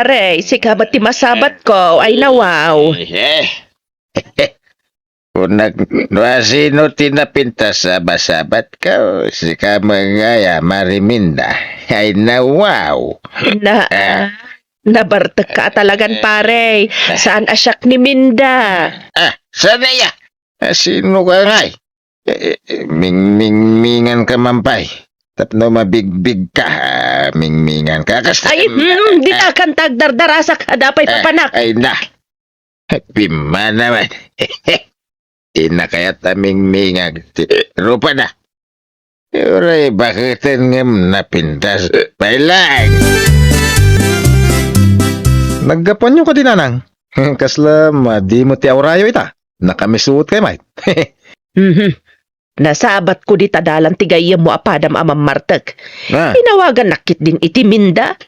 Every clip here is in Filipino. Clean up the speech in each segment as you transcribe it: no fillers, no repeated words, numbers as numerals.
pare, si kabati masabat ko, ay nawaw. Kung sino tinapinta sa basabat ka, si kamangaya mariminda, ay nawaw. Na, nabartag ka talagan pare. Saan asyak ni Minda? Sana ya? Sino ka ngay? Mingmingan ka mampay. Tapno mabigbig ka, mingmingan ka. Ay, di na kang tagdardarasak, adapay papanak. Ay na. Pima naman. Di na kaya tamingmingag. Rupa na. Uray, bakit ngam napintas? Pailang! Naggapan nyo ka din, Nanang. Kasla, di mo ti aurayo ita. Nakamisuot kay Mike. Nasabat ko di tadalan tigayam mo apadam amam martag. Tinawagan nakit din iti Minda.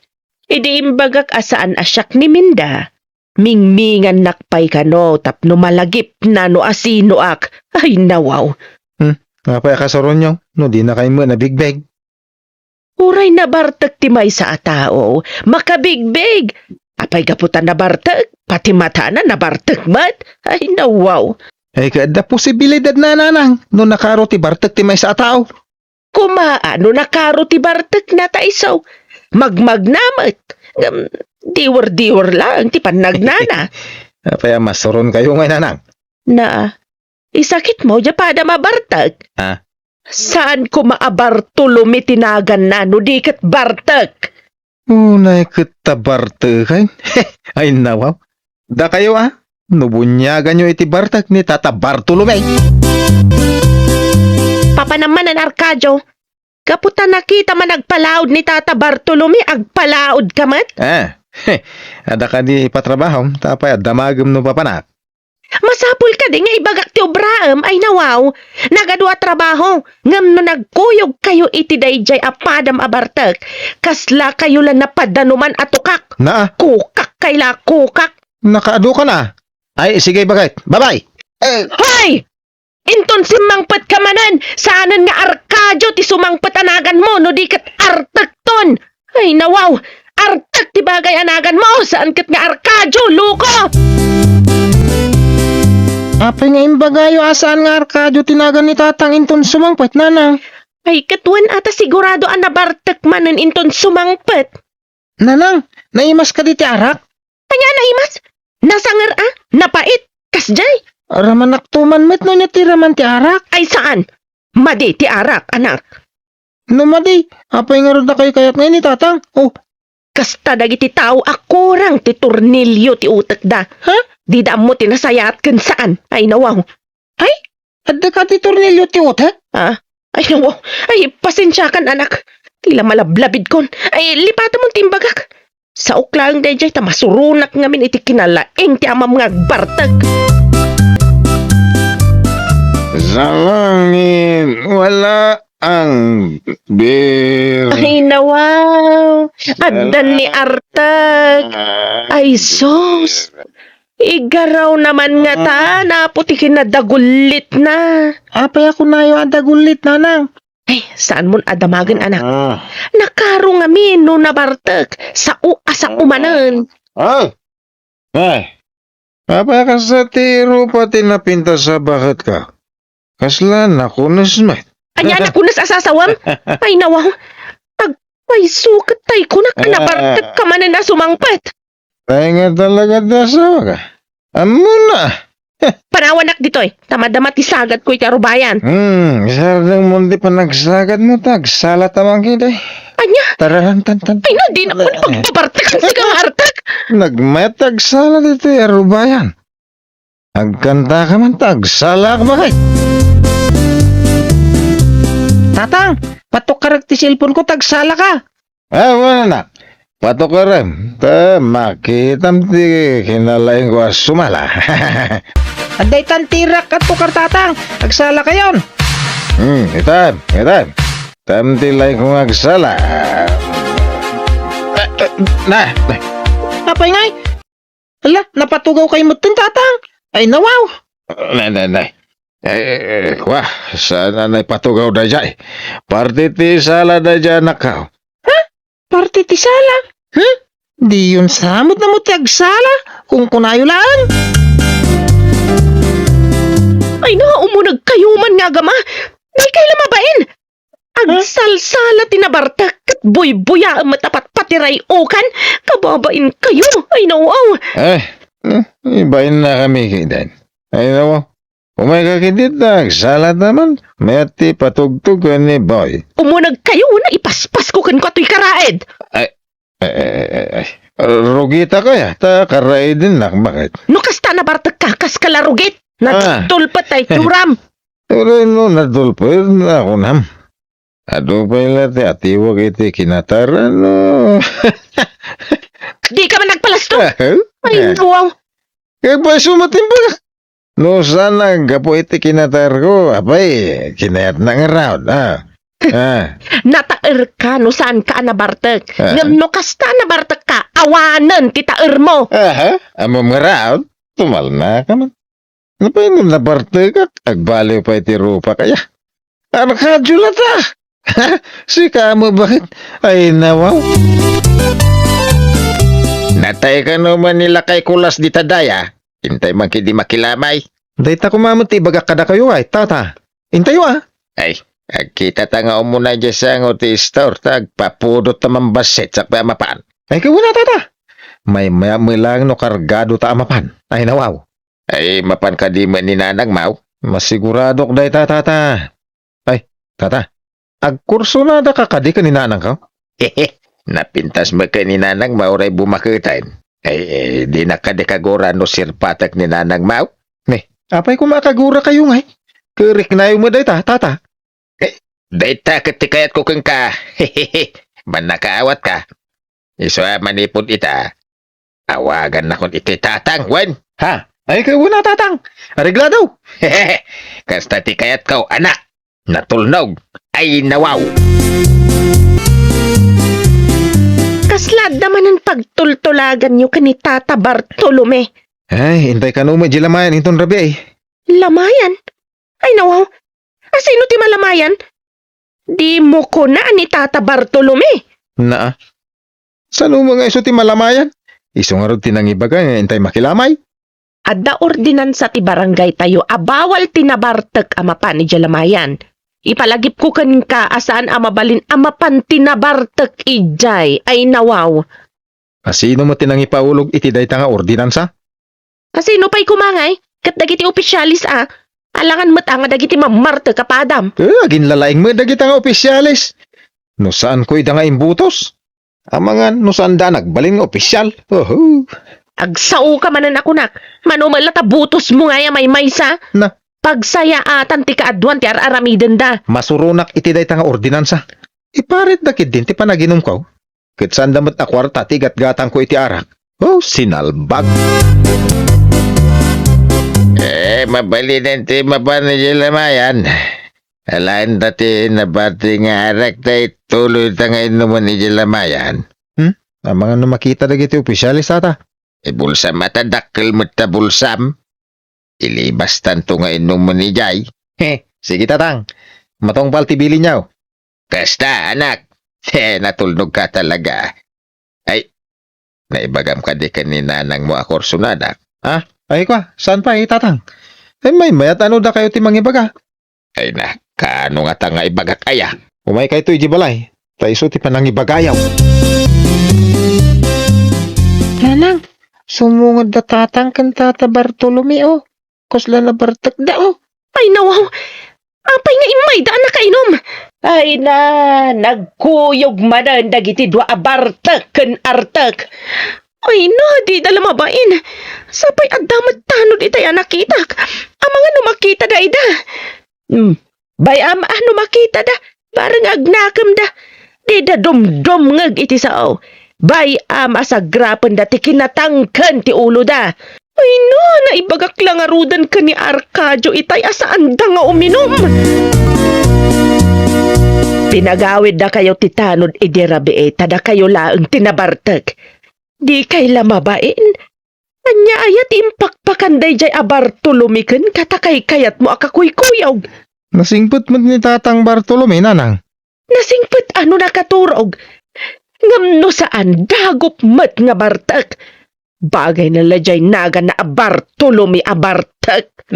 Idi imbagak asaan asyak ni Minda. Mingmingan nakpay ka no, tapno malagip na no asino ak. Ay nawaw. Apay kasaron nyo, no di na kayo mo na bigbeg. Uray na bartag timay sa atao. Makabigbig. Apay gaputan na bartag. Pati mata na bartag mat. Ay nawaw. Ay kada posibilidad na, Nanang, no nakaro ti bartag ti may sa tao. Kumaano nakaro ti bartag na taisaw. Magmagnamat. Diwer-diwer lang ti panagnana. Apay masaron kayo ngay, Nanang. Na, isakit mo dya pada mabartag. Saan ko maabartulo mitinagan na no di kat bartag? Unay kita bartag kay. Ay nawaw. Da kayo nubunyagan nyo iti bartag ni Tata Bartolome. Papa naman ang Arcadio. Kaputa nakita man agpalaod ni Tata Bartolome, agpalaod ka man? Ada ka di patrabaho, tapay damagam no papanak. Masapul ka di nga ibagak ti obraam, ay nawaw. Nagadua trabaho, ngam no nagkuyog kayo iti dayjay apadam abartag. Kasla kayo lang napadanuman atukak. Kukak kayla kukak. Nakaado ka na. Ay, sige bagay. Bye-bye. Hoy! Inton simangpat ka manan, saanan nga Arcadio ti sumangpat anagan mo, no di kat artak ton. Ay nawaw, artak ti bagay anagan mo, saan kat nga Arcadio, luko! Apay nga imbagayo asaan nga Arcadio tinagan ni Tatang inton sumangpat, Nanang. Ay katuan ata sigurado ang nabartak manan inton sumangpat. Nanang, naimas ka di ti arak? Kanya naimas? Nasangar napait, kasjay. Raman naktuman met no niya ti raman ti arak. Ay saan? Madi ti arak, anak. No madi, apay nga rin na kayo kayat ngayon ni Tatang. Kasta dagiti tao akurang ti tornilyo ti utak da. Di da mo tinasayat kan saan? Ay nawaw. Ay, adda ka ti tornilyo ti utak? Ay nawaw. Ay pasensya kan anak. Tila malablabid kon. Ay lipata mong timbagak. Sa uklang dayjay ta masurunak ngamin iti kinalaing ti amam nga bartag. Sa langit, wala ang bir. Ay nawaw. Addan ni Artag. Ay sos. Igaraw naman nga ta. Naputi kinadagulit na. Apay ako na yung adagulit, Nanang. Ay, saan mo adamagan, anak? Nakaro nga min no nabartag. Sa uasak umanan. Ay! Apay ka sa tiro pati napinta sa bakit ka? Kasla nakunas met. Anya na kunas asasawam? Ay nawaw. Ay sukat tay kunak na nabartag ka man na sumangpat. Ay nga talaga dasawa ka. Amo na. Panawanak dito Tamad-damat isagad ko iti arubayan. Isardang mundi pa nagsagad mo tagsala tamang kita Anya? Tararan tan. Ay na, di na ko pagpabartakan si kang Artag. Nagmetag sala dito arubayan. Agkanta ka man tagsala ka bakit? Tatang, patok karag ti cellphone ko, tagsala ka. Wala na. Patok ka rin. Makitam ti kinalaing ko sumala. Aday tantirak at tukar, Tatang. Tagsala kayon. Itam. Tamti laing kong agsala. Apay ngay. Ala, napatugaw kayo mo tin, Tatang. Ay nawaw. Nay. Wah, sana na patugaw da jay. Parti ti sala da jay nakaw. Parti ti sala? Di yun samot na mo tiagsala kung kunayo lang. Ay na, umunag kayuman nga gama. Di kay lamabain. Agsalsala tinabartak at buy-buya ang matapat patiray okan. Kababain kayo. Ay nawaw. Ibahin na kami kidan. Ay nawa. Umay ka kidit na, salat naman. May ati patugtog ni boy. Umunag kayo na ipaspas ko kan katoy karaed. Ay. Rugita kaya, ta karay din nak, bakit? No kasta na bartak ka, kas kalarugit. Natulpat ay turam. Pero no, nadulpo na ako nam. Ado pa ilate, atiwag iti kinataran, no. Di ka man nagpalasto. Ay Ay, nawaw. kaya pa sumatin ba? No, sana gapo iti kinatar ko, abay, kinayat na nga round, Nataer ka no saan ka nabartak. Ah. Ngam no kasta nabartak ka, awanan titaer mo. Amom nga round, tumal na ka man. Napainom na parte ka, agbaliw pa iti rupa kaya. Anak ka, Julata! Si kamo bakit? Ay, nawaw. Natay ka naman nila kay kulas di tadaya. Hintay man kidi makilamay. Dahita kumamot ibagak kada kayo ay, tata. Intayo Ay, agkita ta nga umuna dyan sa nguti store, tagpapudot naman basit sa pamapaan. Ay kawala tata. May lang no kargado ta amapan. Ay nawaw. Ay, mapan ka di man ni nanang mau. Masigurado ko dahita tata. Ay, tata. Agkurso na da kakadi ka ni nanang ka? Hehe, napintas mo ka ni nanang mau ray bumakitain. Ay, di na ka dekagora no sirpatak ni nanang mau. Apay kumakagura kayo ngay. Kirik na yung mo dahita, tata. Dayta katikayat ko kang ka. Hehehe, man nakaawat ka. Iso manipod ita. Awagan na kung iti tatang, wan. Ha? Ay kayo na tatang. Areglado. Hehehe, kasta tikayat ka, anak. Natulnog. Ay, nawaw. Kaslad naman ang pagtultulagan nyo kani Tata Bartolome. Ay, hintay ka no medyo lamayan itong rabi ay. Lamayan? Ay nawaw. Sino ti malamayan? Di mo ko na ni Tata Bartolome. Na. Saan mo mga iso ti malamayan? Iso nga rin tinangibaga, hintay makilamay. Adda ordinansa ti barangay tayo, abawal tinabartek amapan ni Jalamayan. Ipalagip ko kan ka asaan amabalin amapan tinabartek ijay. Ay nawaw. Sino mo tinangipaulog iti dayta nga ordinansa? Sino pa'y kumangay? Kat dagiti opisyalis Alangan mo't nga dagiti mamartek kapadam. Agin lalaing mo dagita nga opisyalis. No saan ko'y da nga imbutos? Amangan, no saan da nagbalin nga opisyal? Oho. Agsao ka manan ako nak. Manumalata butos mo nga may maysa. Na. Pagsayaatan ti kaadwan ti aramiden da. Masurunak iti dayta nga ordinansa. Iparit dakit din ti panaginom ko. Ket saan damat na kwarta ti gatgatang ko iti arak. Oh, sinalbag. Mabalinan ti mapanajilamayan. Alaan dati nabati nga arak tay tuloy ta nga inuman ni Jalamayan. Amangan no makita dagiti opisyalis tata. Bulsa matadakkel mo ta bulsam. Ilibas tanto nga inuman ni Jay. Sige tatang. Matong paltibili niyaw. Kasta, anak. Natulnog ka talaga. Ay, naibagam ka di ka ni nanang mo akorsunada. Ay kwa, saan pa tatang? Ay may mayat ano da kayo timang ibaga. Ay na, kaano nga ta nga ibagak aya. Umay kayo ito'y jibalay. Taiso ti panang ibagayaw. Nanang, sumungod da tatang kan Tata Bartolome o. Kusla na bartak da o. Ay nawaw. Apay nga imay daan na kainom. Ay na, nagkuyog manan dagiti dua abartek ken artek. Ay na, di dala mabain. Sapay agdamat tanod itay anakitak. Amanga no makita da ida. Bayam no makita da. Barang agnakam da. Di da dum-dum ngag iti sao. Bayam asagrapan da ti kinatangkan ti ulo da. Ay no, naibagak lang arudan ka ni Arcadio itay asaan da nga uminom. Pinagawid da kayo ti tanod idirabi tada kayo laang tinabartek. Di kay lamabain. Anya ayat impakpakanday jay abartulumiken katakay kayat mo akakuy-kuyaw. Nasingput mo ni tatang Bartolome nanang. Nasingpet ano nakaturog. Ngam no saan dagop met nga Bartek. Bagay na lajay naga na Bartolome a Bartek.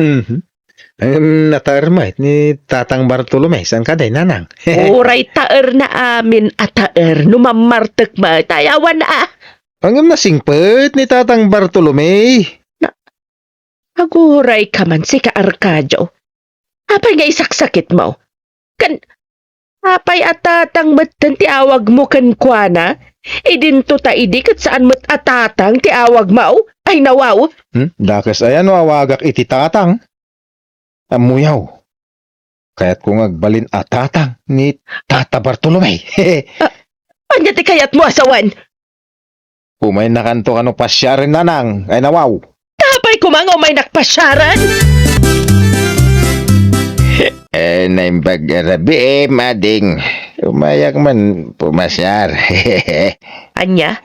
Ang natarmait ni Tatang Bartolome, saan ka day, nanang? Uray taer na amin at taer no mamartek ba tayawan na. Ang nasingpet ni Tatang Bartolome. Aguray ka man si ka Arcadio. Apay nga isaksakit mo. Apay atatang matan ti awag mo kan kuana. Idinto ta idi kat saan mat atatang ti awag mo. Ay nawaw. Dakas ayan wawagak iti Tatang. Amuyaw. Kaya't kung agbalin atatang ni Tata Bartolome. Anya ti kayat mo asawan. Umay na kanto kano pasyarin, nanang. Ay nawaw. Apay kumangaw may nakpasyaran. Naimbag arabi mading. Umayak man pumasyar. Anya?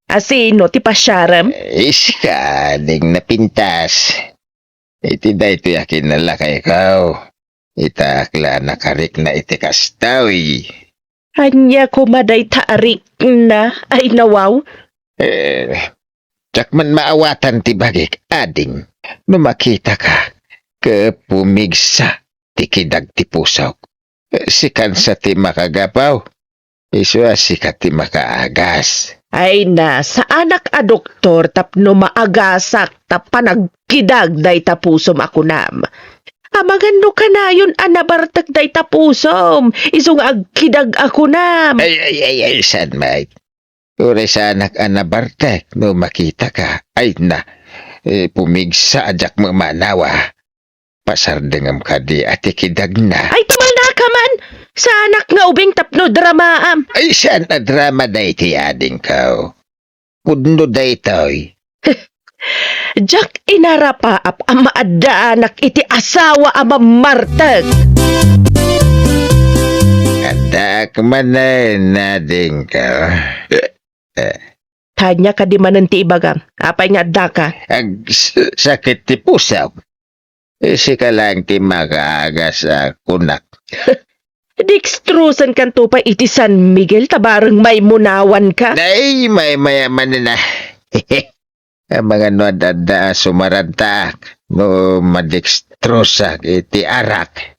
Asino ti pasyaram? Iska, ding napintas. Iti da ito yakin nala kay ikaw. Itakla nakarik na iti kastawi. Anya kumaday taarik na ay nawaw. Tsak man maawatan ti bagik ading. Numakita ka. Kapumigsa ti kidag ti pusaw. Sikan sa ti makagapaw. Iswa sikat ti makaagas. Ay na, sa anak a doktor tapno maagasak panagkidag day tapusom ako nam. Amagando ka na yun anabartag day tapusom. Isong agkidag ako nam. Ay, san mate. Uray sa anak anabartek, no makita ka. Ay na, pumigsa ajak mo manawa. Pasardengam ka di at ikidag na. Ay tumal na ka man. Sa anak nga ubing tapno dramaam. Ay, saan na drama da iti ading ka? Pudno da ito'y. Jak inarapaap ang maadaanak iti asawa ang mamartag. Adak man na nading ka. Tanya ka di manan ti ibagang. Apay nga daka. Ag sakit ti pusaw. Si ka lang ti makaaga sa kunak. Dextrosan kan to pa iti San Miguel tabarang may munawan ka. Ay, may mayaman na. Ang mga nadada sumarantak. No madextrosak iti arak.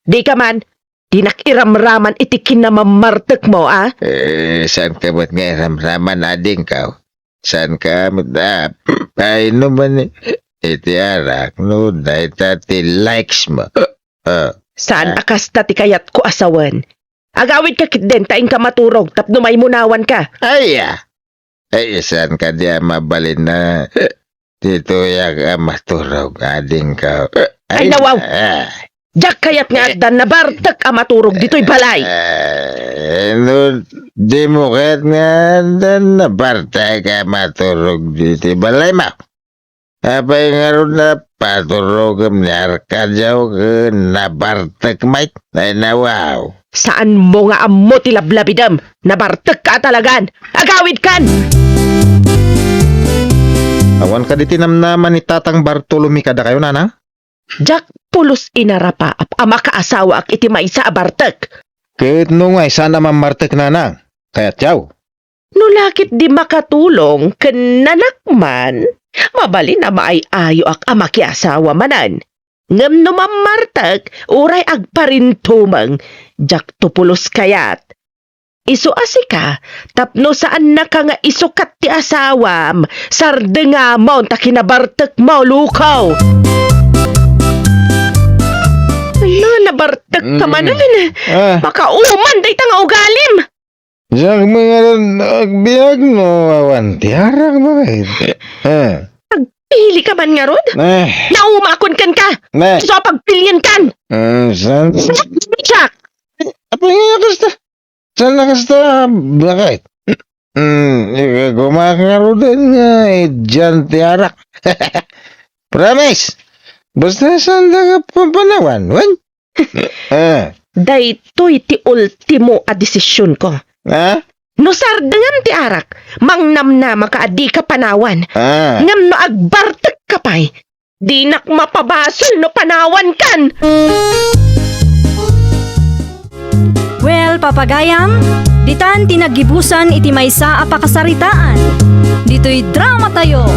Di ka man, dinakiramraman iti kinamamartek mo, ah? Saan ka ba't nga ramraman ading ka? Saan ka ay no man iti arak. No, dahil ti likes mo. Saan akas ti kayat ko asawan? Agawid ka kitden, taing ka maturog, tapno may munawan ka. Ay, saan ka diya mabalin na dito yak maturog ading ka. Ay, nawaw! Jak kayat nga dan na bartek a maturog dito'y balay. No, di mo kahit nga dan na barta ka maturog dito balay ma. Apay nga ron na paturogam ni Arcadyaw na bartek mait. Ay nawaw. Saan mo nga amo tilablabidam? Nabartek ka talagan! Agawid kan! Awan ka di tinamnaman ni Tatang Bartolome kada kayo, nana? Jak pulos inarapa ama kaasawa ak iti maysa a bartek. Kahit nung ay sana mamartek, nanang. Kaya tiyaw. Nulakit di makatulong ken nanakman. Mabali na maayayo ak ama ki asawa manan. Ngem no mamartek, uray agparintumang. Jak tupulos kayat. Isu asika, tapno saan na ka nga isukat ti asawam. Sarde nga mo, takinabartek mo, lukaw. Ala, nabartek ka manan. Makauman, day nga ugalim. Diyak mga nagbiyag no awan tiarang bakit? Pili ka man nga, Rod. Naumakon kan ka. So, pagpilian kan. Saan? Jack! Apa nga kasta? Saan na kasta? Bakit? Gumakaro din nga dyan tiarak. Promise! Basta saan na ka papanawan? Wan? Daytoy ti ultimo a desisyon ko. Ha? No sardangan ti arak, mangnamnama ka adi ka panawan. Ngam no agbartek ka pa'y, di nak mapabasol no panawan kan. Well, papagayam, Ditan tinagibusan iti maysa a pakasaritaan. Dito'y drama tayo.